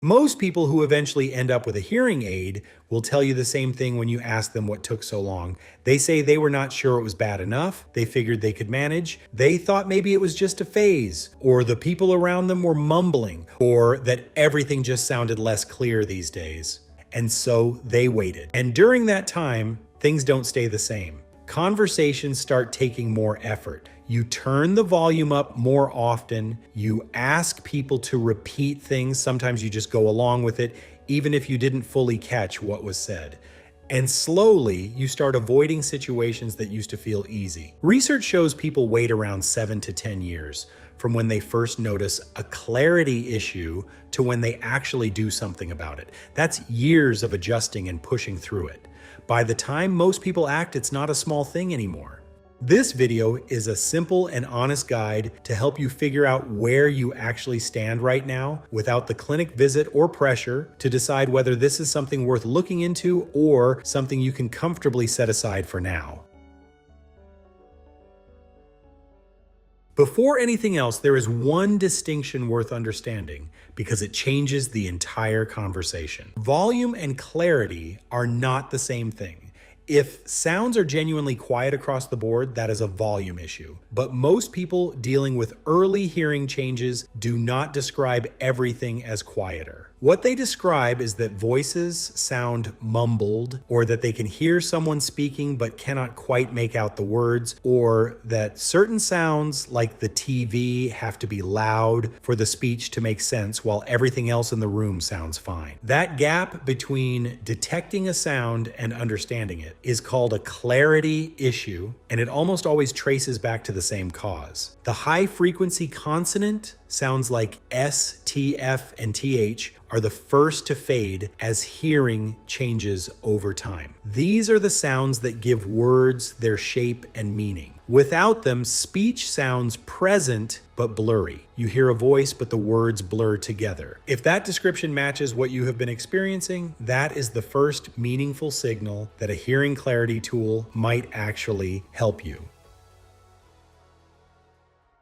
Most people who eventually end up with a hearing aid will tell you the same thing when you ask them what took so long. They say they were not sure it was bad enough, they figured they could manage, they thought maybe it was just a phase, or the people around them were mumbling, or that everything just sounded less clear these days. And so they waited. And during that time, things don't stay the same. Conversations start taking more effort. You turn the volume up more often. You ask people to repeat things. Sometimes you just go along with it, even if you didn't fully catch what was said. And slowly, you start avoiding situations that used to feel easy. Research shows people wait around 7 to 10 years from when they first notice a clarity issue to when they actually do something about it. That's years of adjusting and pushing through it. By the time most people act, it's not a small thing anymore. This video is a simple and honest guide to help you figure out where you actually stand right now without the clinic visit or pressure to decide whether this is something worth looking into or something you can comfortably set aside for now. Before anything else, there is one distinction worth understanding because it changes the entire conversation. Volume and clarity are not the same thing. If sounds are genuinely quiet across the board, that is a volume issue. But most people dealing with early hearing changes do not describe everything as quieter. What they describe is that voices sound mumbled, or that they can hear someone speaking but cannot quite make out the words, or that certain sounds like the TV have to be loud for the speech to make sense while everything else in the room sounds fine. That gap between detecting a sound and understanding it is called a clarity issue, and it almost always traces back to the same cause. The high frequency consonant sounds like S, T, F, and TH are the first to fade as hearing changes over time. These are the sounds that give words their shape and meaning. Without them, speech sounds present but blurry. You hear a voice, but the words blur together. If that description matches what you have been experiencing, that is the first meaningful signal that a hearing clarity tool might actually help you.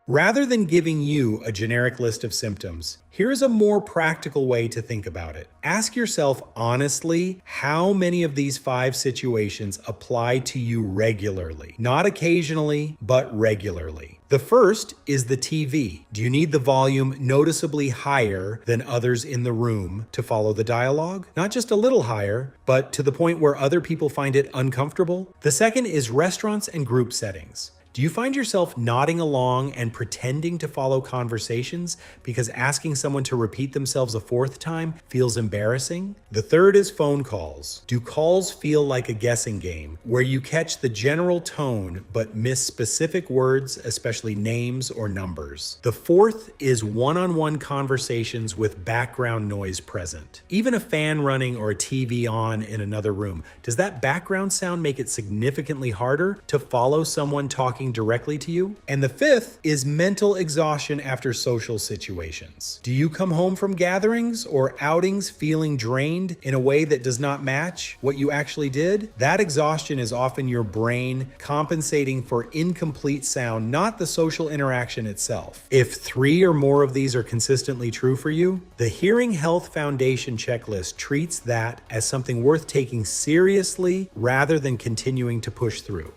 Rather than giving you a generic list of symptoms, here's a more practical way to think about it. Ask yourself honestly how many of these 5 situations apply to you regularly. Not occasionally, but regularly. The first is the TV. Do you need the volume noticeably higher than others in the room to follow the dialogue? Not just a little higher, but to the point where other people find it uncomfortable? The second is restaurants and group settings. Do you find yourself nodding along and pretending to follow conversations because asking someone to repeat themselves a 4th time feels embarrassing? The third is phone calls. Do calls feel like a guessing game where you catch the general tone but miss specific words, especially names or numbers? The fourth is one-on-one conversations with background noise present. Even a fan running or a TV on in another room, does that background sound make it significantly harder to follow someone talking directly to you? And the fifth is mental exhaustion after social situations. Do you come home from gatherings or outings feeling drained in a way that does not match what you actually did? That exhaustion is often your brain compensating for incomplete sound, not the social interaction itself. If 3 or more of these are consistently true for you, the Hearing Health Foundation checklist treats that as something worth taking seriously rather than continuing to push through.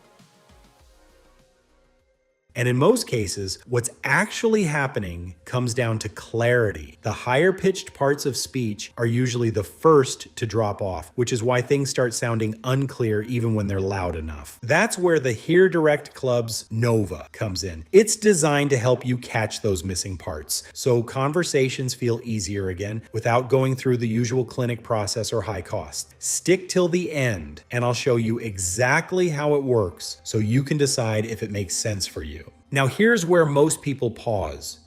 And in most cases, what's actually happening comes down to clarity. The higher pitched parts of speech are usually the first to drop off, which is why things start sounding unclear even when they're loud enough. That's where the Hear Direct Club's Nova comes in. It's designed to help you catch those missing parts, so conversations feel easier again without going through the usual clinic process or high cost. Stick till the end, and I'll show you exactly how it works so you can decide if it makes sense for you. Now here's where most people pause.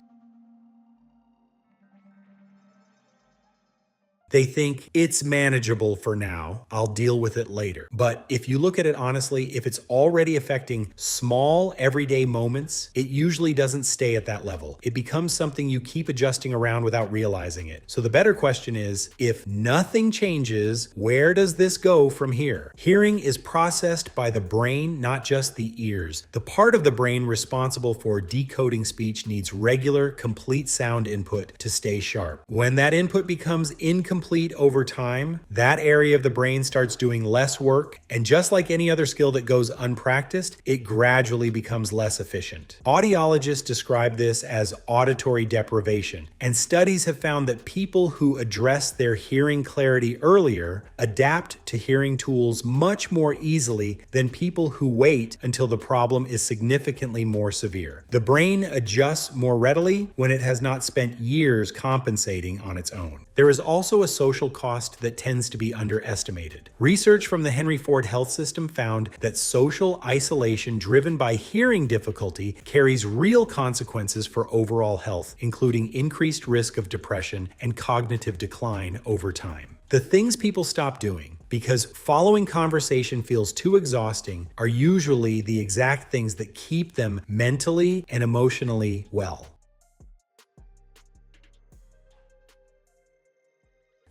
They think it's manageable for now, I'll deal with it later. But if you look at it honestly, if it's already affecting small everyday moments, it usually doesn't stay at that level. It becomes something you keep adjusting around without realizing it. So the better question is, if nothing changes, where does this go from here? Hearing is processed by the brain, not just the ears. The part of the brain responsible for decoding speech needs regular, complete sound input to stay sharp. When that input becomes incomplete over time, that area of the brain starts doing less work, and just like any other skill that goes unpracticed, it gradually becomes less efficient. Audiologists describe this as auditory deprivation, and studies have found that people who address their hearing clarity earlier adapt to hearing tools much more easily than people who wait until the problem is significantly more severe. The brain adjusts more readily when it has not spent years compensating on its own. There is also a social cost that tends to be underestimated. Research from the Henry Ford Health System found that social isolation driven by hearing difficulty carries real consequences for overall health, including increased risk of depression and cognitive decline over time. The things people stop doing because following conversation feels too exhausting are usually the exact things that keep them mentally and emotionally well.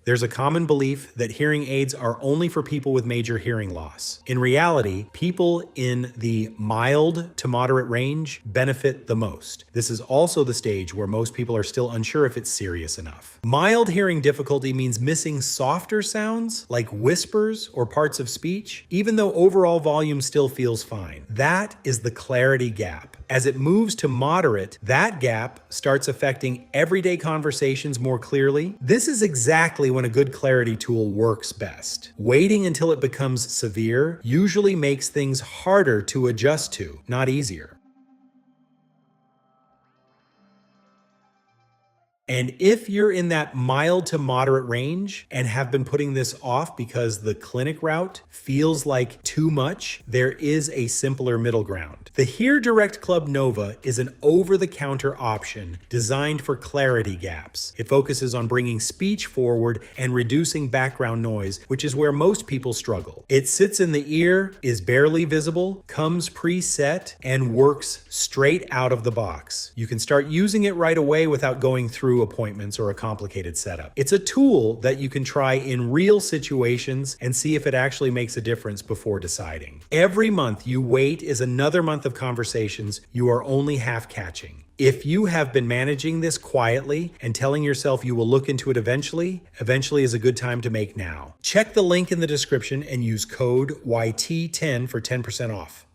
There's a common belief that hearing aids are only for people with major hearing loss. In reality, people in the mild to moderate range benefit the most. This is also the stage where most people are still unsure if it's serious enough. Mild hearing difficulty means missing softer sounds like whispers or parts of speech, even though overall volume still feels fine. That is the clarity gap. As it moves to moderate, that gap starts affecting everyday conversations more clearly. This is exactly when a good clarity tool works best. Waiting until it becomes severe usually makes things harder to adjust to, not easier. And if you're in that mild to moderate range and have been putting this off because the clinic route feels like too much, there is a simpler middle ground. The Hear Direct Club Nova is an over-the-counter option designed for clarity gaps. It focuses on bringing speech forward and reducing background noise, which is where most people struggle. It sits in the ear, is barely visible, comes preset, and works straight out of the box. You can start using it right away without going through appointments or a complicated setup. It's a tool that you can try in real situations and see if it actually makes a difference before deciding. Every month you wait is another month of conversations you are only half catching. If you have been managing this quietly and telling yourself you will look into it eventually is a good time to make now. Check the link in the description and use code YT10 for 10% off.